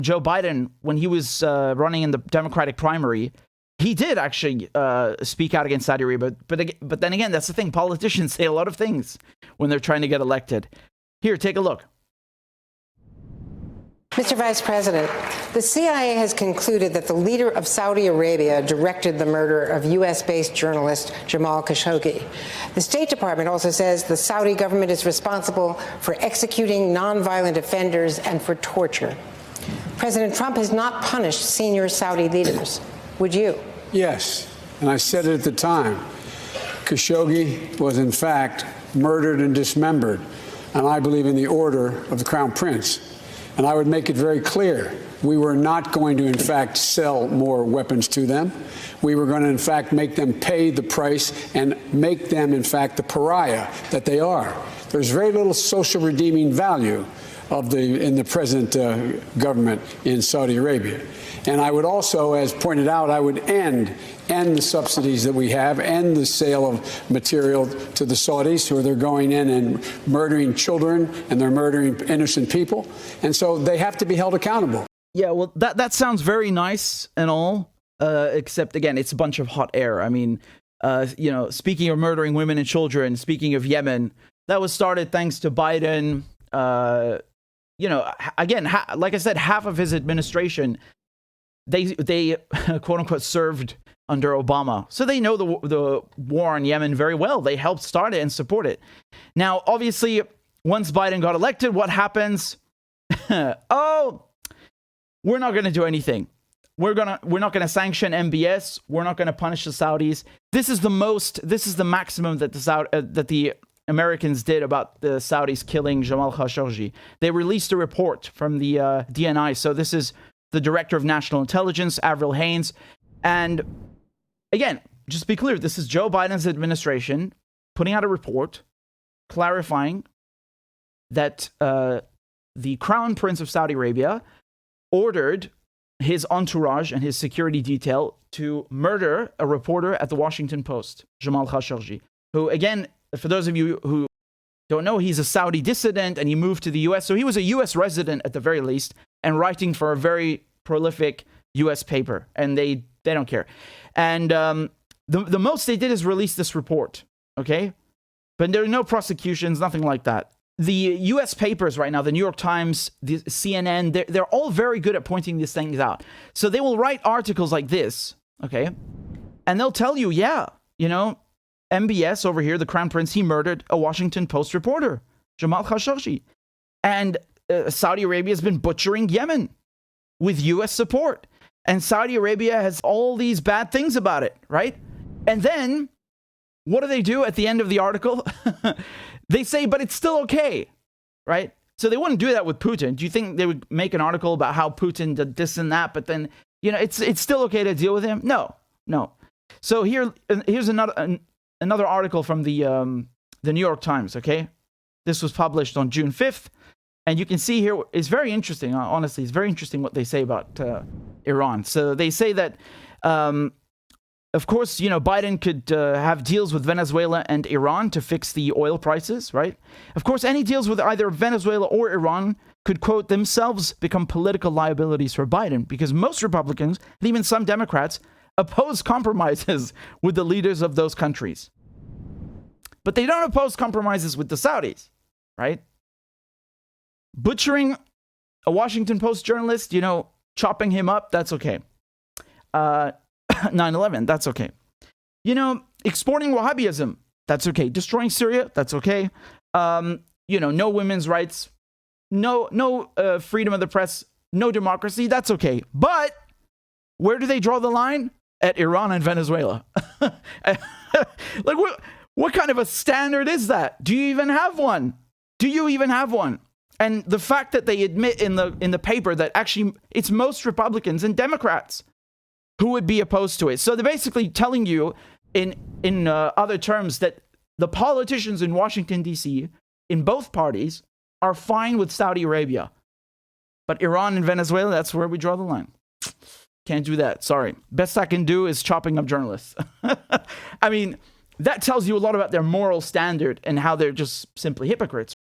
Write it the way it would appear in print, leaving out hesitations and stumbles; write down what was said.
Joe Biden, when he was running in the Democratic primary, he did actually speak out against Saudi Arabia. But then again, that's the thing. Politicians say a lot of things when they're trying to get elected. Here, take a look. Mr. Vice President, the CIA has concluded that the leader of Saudi Arabia directed the murder of U.S.-based journalist Jamal Khashoggi. The State Department also says the Saudi government is responsible for executing nonviolent offenders and for torture. President Trump has not punished senior Saudi leaders. Would you? Yes, and I said it at the time. Khashoggi was, in fact, murdered and dismembered, and I believe in the order of the Crown Prince. And I would make it very clear, we were not going to, in fact, sell more weapons to them. We were going to, in fact, make them pay the price and make them, in fact, the pariah that they are. There's very little social redeeming value in the present government in Saudi Arabia. And I would also, as pointed out, I would end the subsidies that we have, end the sale of material to the Saudis, who they're going in and murdering children and they're murdering innocent people. And so they have to be held accountable. Yeah, well, that sounds very nice and all, except, again, it's a bunch of hot air. I mean, speaking of murdering women and children, speaking of Yemen, that was started thanks to Biden. Again, like I said, half of his administration, they quote unquote served under Obama. So they know the war on Yemen very well. They helped start it and support it. Now, obviously, once Biden got elected, what happens? Oh, we're not going to do anything. We're not going to sanction MBS. We're not going to punish the Saudis. This is the maximum that the Americans did about the Saudis killing Jamal Khashoggi. They released a report from the DNI. So this is the Director of National Intelligence, Avril Haines. And again, just be clear, this is Joe Biden's administration putting out a report clarifying that the Crown Prince of Saudi Arabia ordered his entourage and his security detail to murder a reporter at the Washington Post, Jamal Khashoggi, who, again, for those of you who don't know, he's a Saudi dissident and he moved to the U.S. So he was a U.S. resident at the very least and writing for a very prolific U.S. paper. And they don't care. And the most they did is release this report. Okay? But there are no prosecutions, nothing like that. The U.S. papers right now, the New York Times, the CNN, they're all very good at pointing these things out. So they will write articles like this, okay? And they'll tell you, yeah, MBS over here, the Crown Prince, he murdered a Washington Post reporter, Jamal Khashoggi. And Saudi Arabia has been butchering Yemen with U.S. support. And Saudi Arabia has all these bad things about it, right? And then, what do they do at the end of the article? They say, but it's still okay, right? So they wouldn't do that with Putin. Do you think they would make an article about how Putin did this and that, but then, it's still okay to deal with him? No. So here's another article from the New York Times, okay? This was published on June 5th. And you can see here, it's very interesting, honestly. It's very interesting what they say about Iran. So they say that, of course, Biden could have deals with Venezuela and Iran to fix the oil prices, right? Of course, any deals with either Venezuela or Iran could, quote, themselves become political liabilities for Biden, because most Republicans, and even some Democrats, oppose compromises with the leaders of those countries. But they don't oppose compromises with the Saudis, right? Butchering a Washington Post journalist, chopping him up, that's okay. 9/11, that's okay. Exporting Wahhabism, that's okay. Destroying Syria, that's okay. No women's rights, no freedom of the press, no democracy, that's okay. But where do they draw the line? At Iran and Venezuela. Like, what kind of a standard is that? Do you even have one? And the fact that they admit in the paper that actually it's most Republicans and Democrats who would be opposed to it. So they're basically telling you in other terms that the politicians in Washington, D.C., in both parties, are fine with Saudi Arabia. But Iran and Venezuela, that's where we draw the line. Can't do that. Sorry. Best I can do is chopping up journalists. I mean, that tells you a lot about their moral standard and how they're just simply hypocrites.